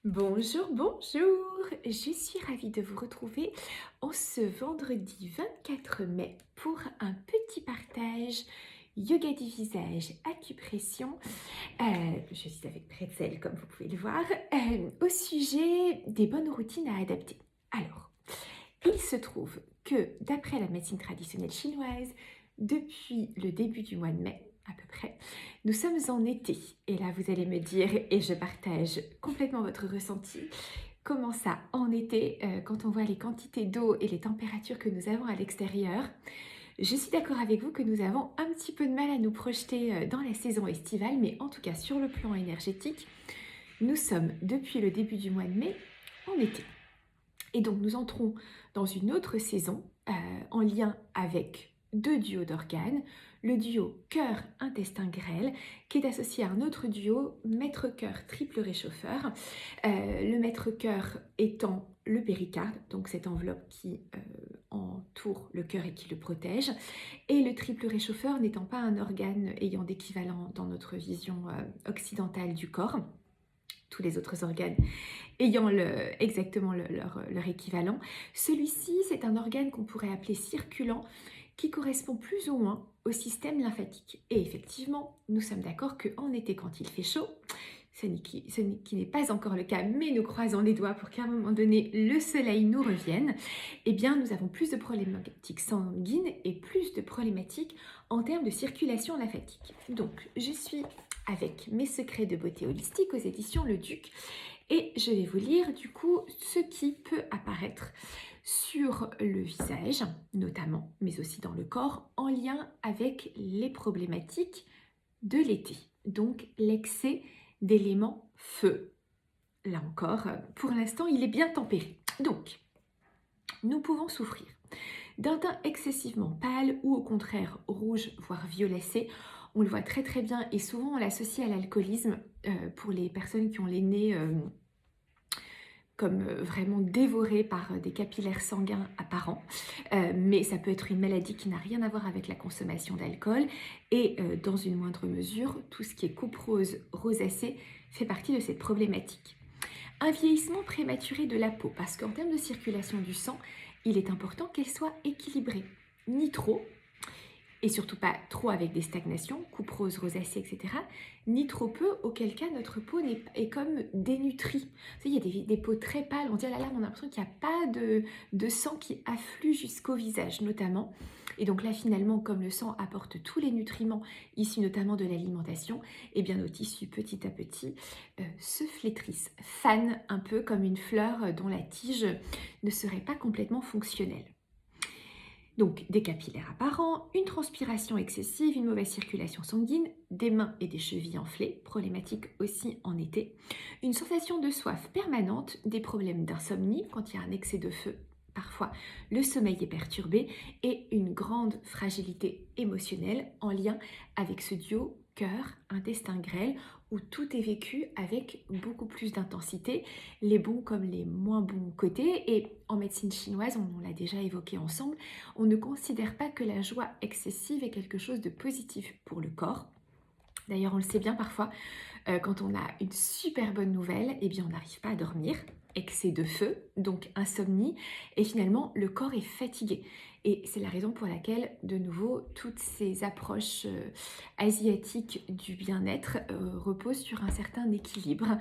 Bonjour, bonjour! Je suis ravie de vous retrouver en ce vendredi 24 mai pour un petit partage yoga du visage, acupression. Je suis avec Pretzel comme vous pouvez le voir, au sujet des bonnes routines à adapter. Alors, il se trouve que d'après la médecine traditionnelle chinoise, depuis le début du mois de mai, à peu près, nous sommes en été. Et là, vous allez me dire, et je partage complètement votre ressenti, comment ça, en été, quand on voit les quantités d'eau et les températures que nous avons à l'extérieur, je suis d'accord avec vous que nous avons un petit peu de mal à nous projeter dans la saison estivale, mais en tout cas sur le plan énergétique, nous sommes depuis le début du mois de mai en été. Et donc nous entrons dans une autre saison en lien avec deux duos d'organes, le duo cœur-intestin-grêle qui est associé à un autre duo maître-cœur triple réchauffeur. Le maître-cœur étant le péricarde, donc cette enveloppe qui entoure le cœur et qui le protège, et le triple réchauffeur n'étant pas un organe ayant d'équivalent dans notre vision occidentale du corps, tous les autres organes ayant exactement leur équivalent. Celui-ci, c'est un organe qu'on pourrait appeler circulant qui correspond plus ou moins au système lymphatique. Et effectivement, nous sommes d'accord qu'en été, quand il fait chaud, ce qui n'est pas encore le cas, mais nous croisons les doigts pour qu'à un moment donné, le soleil nous revienne, eh bien, nous avons plus de problématiques sanguines et plus de problématiques en termes de circulation lymphatique. Donc, je suis avec Mes secrets de beauté holistique aux éditions Le Duc et je vais vous lire du coup ce qui peut apparaître sur le visage, notamment, mais aussi dans le corps, en lien avec les problématiques de l'été. Donc l'excès d'éléments feu. Là encore, pour l'instant, il est bien tempéré. Donc, nous pouvons souffrir d'un teint excessivement pâle ou au contraire rouge, voire violacé. On le voit très très bien et souvent on l'associe à l'alcoolisme pour les personnes qui ont les nez comme vraiment dévorés par des capillaires sanguins apparents. Mais ça peut être une maladie qui n'a rien à voir avec la consommation d'alcool. Et dans une moindre mesure, tout ce qui est coupe rose, rosacée fait partie de cette problématique. Un vieillissement prématuré de la peau, parce qu'en termes de circulation du sang, il est important qu'elle soit équilibrée. Ni trop, et surtout pas trop avec des stagnations, coupe rose, rosacée, etc., ni trop peu, auquel cas notre peau est comme dénutrie. Vous savez, il y a des peaux très pâles, on dit, ah là là, on a l'impression qu'il n'y a pas de sang qui afflue jusqu'au visage, notamment. Et donc là, finalement, comme le sang apporte tous les nutriments issus notamment de l'alimentation, eh bien nos tissus, petit à petit, se flétrissent, fanent un peu comme une fleur dont la tige ne serait pas complètement fonctionnelle. Donc des capillaires apparents, une transpiration excessive, une mauvaise circulation sanguine, des mains et des chevilles enflées, problématique aussi en été, une sensation de soif permanente, des problèmes d'insomnie quand il y a un excès de feu. Parfois, le sommeil est perturbé et une grande fragilité émotionnelle en lien avec ce duo cœur-intestin grêle où tout est vécu avec beaucoup plus d'intensité, les bons comme les moins bons côtés. Et en médecine chinoise, on l'a déjà évoqué ensemble, on ne considère pas que la joie excessive est quelque chose de positif pour le corps. D'ailleurs, on le sait bien parfois, quand on a une super bonne nouvelle, eh bien on n'arrive pas à dormir, excès de feu, donc insomnie, et finalement le corps est fatigué. Et c'est la raison pour laquelle, de nouveau, toutes ces approches asiatiques du bien-être reposent sur un certain équilibre,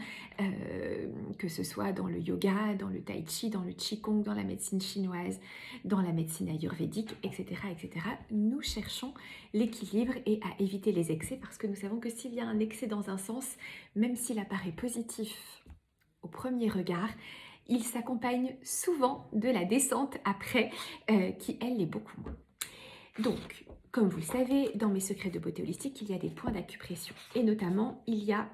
que ce soit dans le yoga, dans le tai chi, dans le qigong, dans la médecine chinoise, dans la médecine ayurvédique, etc., etc. Nous cherchons l'équilibre et à éviter les excès parce que nous savons que s'il y a un excès dans un sens, même s'il apparaît positif au premier regard, il s'accompagne souvent de la descente après, qui elle l'est beaucoup moins. Donc, comme vous le savez, dans mes secrets de beauté holistique, il y a des points d'acupression. Et notamment, il y a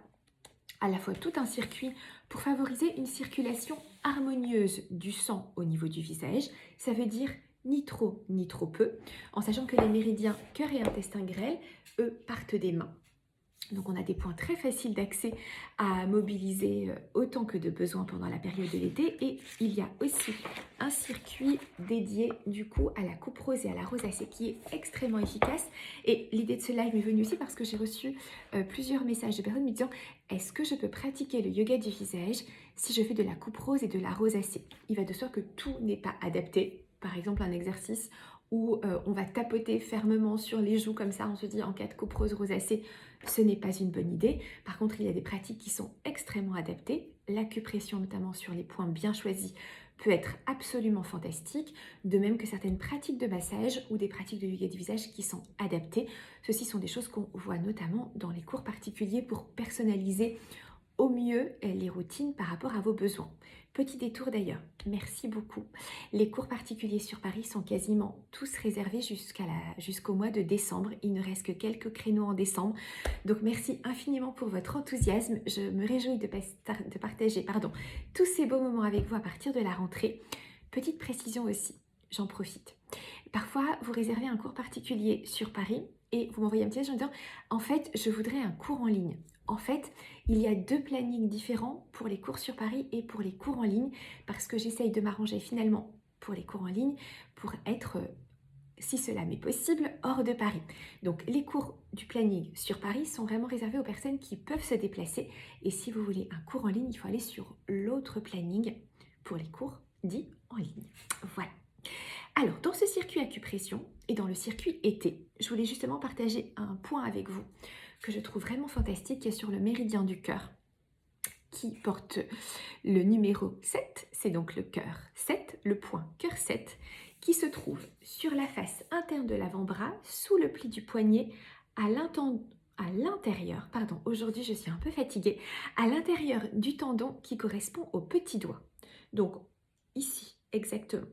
à la fois tout un circuit pour favoriser une circulation harmonieuse du sang au niveau du visage. Ça veut dire ni trop peu, en sachant que les méridiens cœur et intestin grêle, eux, partent des mains. Donc on a des points très faciles d'accès à mobiliser autant que de besoin pendant la période de l'été. Et il y a aussi un circuit dédié du coup à la coupe rose et à la rosacée qui est extrêmement efficace. Et l'idée de ce live m'est venue aussi parce que j'ai reçu plusieurs messages de personnes me disant: est-ce que je peux pratiquer le yoga du visage si je fais de la coupe rose et de la rosacée? Il va de soi que tout n'est pas adapté. Par exemple, un exercice où on va tapoter fermement sur les joues comme ça, on se dit en cas de coupe rose rosacée, ce n'est pas une bonne idée. Par contre, il y a des pratiques qui sont extrêmement adaptées. L'acupression, notamment sur les points bien choisis, peut être absolument fantastique, de même que certaines pratiques de massage ou des pratiques de yoga du visage qui sont adaptées. Ceci sont des choses qu'on voit notamment dans les cours particuliers pour personnaliser au mieux les routines par rapport à vos besoins. Petit détour d'ailleurs, merci beaucoup. Les cours particuliers sur Paris sont quasiment tous réservés jusqu'au mois de décembre. Il ne reste que quelques créneaux en décembre. Donc merci infiniment pour votre enthousiasme. Je me réjouis de partager tous ces beaux moments avec vous à partir de la rentrée. Petite précision aussi, j'en profite. Parfois, vous réservez un cours particulier sur Paris et vous m'envoyez un petit message en disant: en fait, je voudrais un cours en ligne. En fait, il y a 2 plannings différents pour les cours sur Paris et pour les cours en ligne parce que j'essaye de m'arranger finalement pour les cours en ligne pour être, si cela m'est possible, hors de Paris. Donc les cours du planning sur Paris sont vraiment réservés aux personnes qui peuvent se déplacer. Et si vous voulez un cours en ligne, il faut aller sur l'autre planning pour les cours dits en ligne. Voilà. Alors, dans ce circuit acupression et dans le circuit été, je voulais justement partager un point avec vous que je trouve vraiment fantastique, qui est sur le méridien du cœur, qui porte le numéro 7, c'est donc le cœur 7, le point cœur 7, qui se trouve sur la face interne de l'avant-bras, sous le pli du poignet, à l'intérieur, aujourd'hui je suis un peu fatiguée, à l'intérieur du tendon qui correspond au petit doigt. Donc, ici, exactement.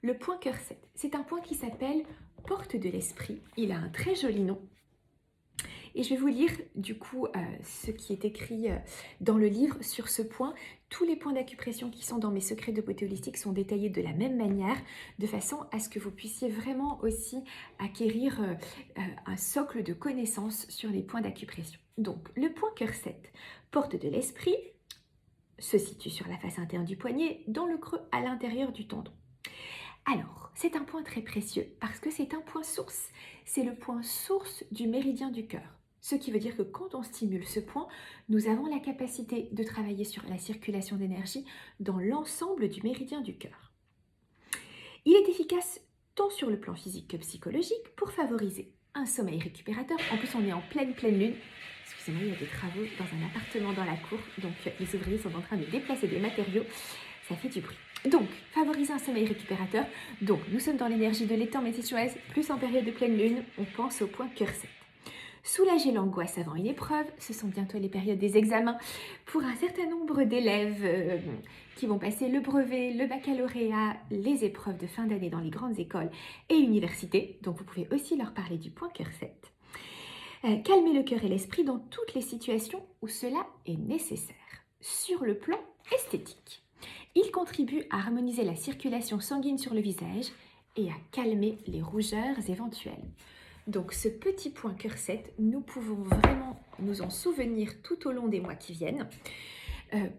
Le point cœur 7, c'est un point qui s'appelle porte de l'esprit. Il a un très joli nom. Et je vais vous lire du coup ce qui est écrit dans le livre sur ce point. Tous les points d'acupression qui sont dans mes secrets de beauté holistique sont détaillés de la même manière, de façon à ce que vous puissiez vraiment aussi acquérir un socle de connaissances sur les points d'acupression. Donc, le point cœur 7, porte de l'esprit, se situe sur la face interne du poignet, dans le creux à l'intérieur du tendon. Alors, c'est un point très précieux parce que c'est un point source. C'est le point source du méridien du cœur. Ce qui veut dire que quand on stimule ce point, nous avons la capacité de travailler sur la circulation d'énergie dans l'ensemble du méridien du cœur. Il est efficace tant sur le plan physique que psychologique pour favoriser un sommeil récupérateur. En plus, on est en pleine lune. Excusez-moi, il y a des travaux dans un appartement dans la cour, donc les ouvriers sont en train de déplacer des matériaux. Ça fait du bruit. Donc, favoriser un sommeil récupérateur. Donc, nous sommes dans l'énergie de l'étang métissuaise, plus en période de pleine lune, on pense au point cœur 7. Soulager l'angoisse avant une épreuve, ce sont bientôt les périodes des examens pour un certain nombre d'élèves qui vont passer le brevet, le baccalauréat, les épreuves de fin d'année dans les grandes écoles et universités. Donc, vous pouvez aussi leur parler du point cœur 7. Calmer le cœur et l'esprit dans toutes les situations où cela est nécessaire. Sur le plan esthétique, il contribue à harmoniser la circulation sanguine sur le visage et à calmer les rougeurs éventuelles. Donc ce petit point cœur 7, nous pouvons vraiment nous en souvenir tout au long des mois qui viennent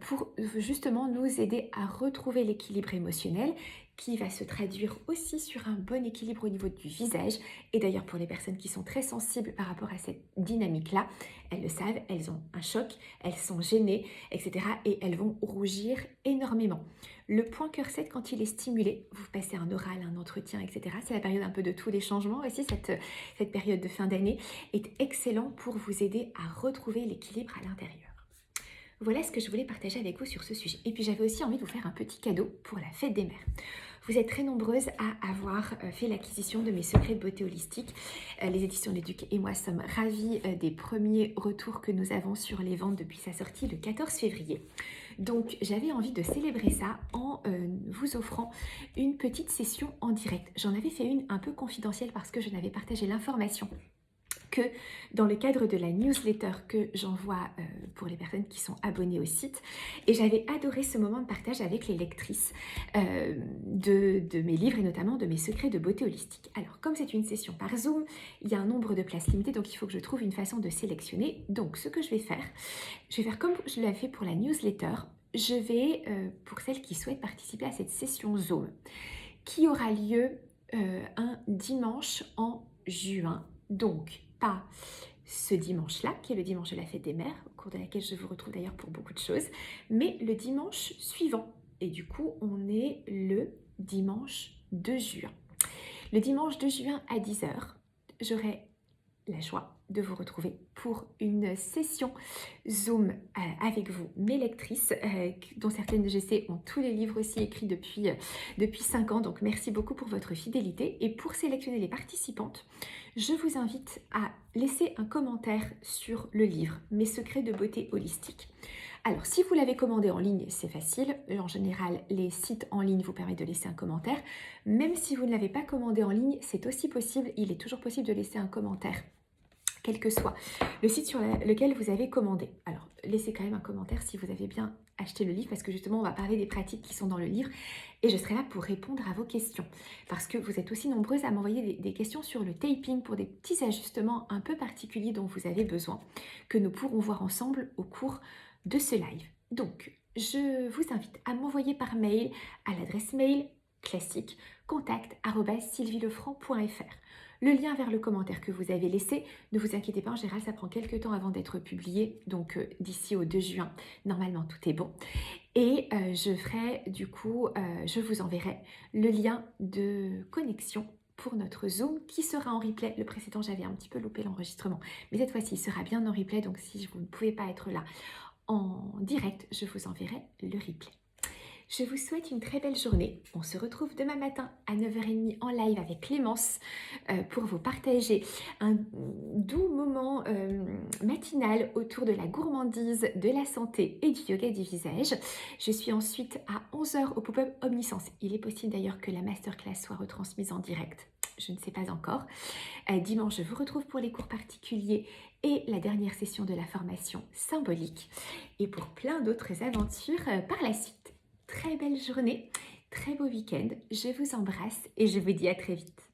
pour justement nous aider à retrouver l'équilibre émotionnel qui va se traduire aussi sur un bon équilibre au niveau du visage. Et d'ailleurs, pour les personnes qui sont très sensibles par rapport à cette dynamique-là, elles le savent, elles ont un choc, elles sont gênées, etc. Et elles vont rougir énormément. Le point cœur 7, quand il est stimulé, vous passez un oral, un entretien, etc. C'est la période un peu de tous les changements aussi, cette période de fin d'année est excellent pour vous aider à retrouver l'équilibre à l'intérieur. Voilà ce que je voulais partager avec vous sur ce sujet. Et puis j'avais aussi envie de vous faire un petit cadeau pour la fête des mères. Vous êtes très nombreuses à avoir fait l'acquisition de mes secrets de beauté holistique. Les éditions L'Éduc et moi sommes ravis des premiers retours que nous avons sur les ventes depuis sa sortie le 14 février. Donc j'avais envie de célébrer ça en vous offrant une petite session en direct. J'en avais fait une un peu confidentielle parce que je n'avais partagé l'information que dans le cadre de la newsletter que j'envoie pour les personnes qui sont abonnées au site. Et j'avais adoré ce moment de partage avec les lectrices de mes livres et notamment de mes secrets de beauté holistique. Alors, comme c'est une session par Zoom, il y a un nombre de places limitées, donc il faut que je trouve une façon de sélectionner. Donc, ce que je vais faire comme je l'ai fait pour la newsletter. Je vais, pour celles qui souhaitent participer à cette session Zoom, qui aura lieu un dimanche en juin, donc pas ce dimanche-là, qui est le dimanche de la fête des mères, au cours de laquelle je vous retrouve d'ailleurs pour beaucoup de choses, mais le dimanche suivant. Et du coup, on est le dimanche 2 juin. Le dimanche 2 juin à 10 h, j'aurai la joie de vous retrouver pour une session Zoom avec vous, mes lectrices, dont certaines, je sais, ont tous les livres aussi écrits depuis 5 ans. Donc, merci beaucoup pour votre fidélité. Et pour sélectionner les participantes, je vous invite à laisser un commentaire sur le livre « Mes secrets de beauté holistique ». Alors, si vous l'avez commandé en ligne, c'est facile. En général, les sites en ligne vous permettent de laisser un commentaire. Même si vous ne l'avez pas commandé en ligne, c'est aussi possible. Il est toujours possible de laisser un commentaire, quel que soit le site sur lequel vous avez commandé. Alors, laissez quand même un commentaire si vous avez bien acheté le livre, parce que justement, on va parler des pratiques qui sont dans le livre et je serai là pour répondre à vos questions. Parce que vous êtes aussi nombreuses à m'envoyer des questions sur le taping pour des petits ajustements un peu particuliers dont vous avez besoin, que nous pourrons voir ensemble au cours de ce live. Donc, je vous invite à m'envoyer par mail à l'adresse mail classique contact@sylvielefranc.fr. Le lien vers le commentaire que vous avez laissé, ne vous inquiétez pas, en général, ça prend quelques temps avant d'être publié. Donc, d'ici au 2 juin, normalement, tout est bon. Et je vous enverrai le lien de connexion pour notre Zoom qui sera en replay. Le précédent, j'avais un petit peu loupé l'enregistrement. Mais cette fois-ci, il sera bien en replay. Donc, si vous ne pouvez pas être là en direct, je vous enverrai le replay. Je vous souhaite une très belle journée. On se retrouve demain matin à 9h30 en live avec Clémence pour vous partager un doux moment matinal autour de la gourmandise, de la santé et du yoga du visage. Je suis ensuite à 11h au Pop-up Omniscience. Il est possible d'ailleurs que la masterclass soit retransmise en direct. Je ne sais pas encore. Dimanche, je vous retrouve pour les cours particuliers et la dernière session de la formation symbolique. Et pour plein d'autres aventures par la suite. Très belle journée, très beau week-end. Je vous embrasse et je vous dis à très vite.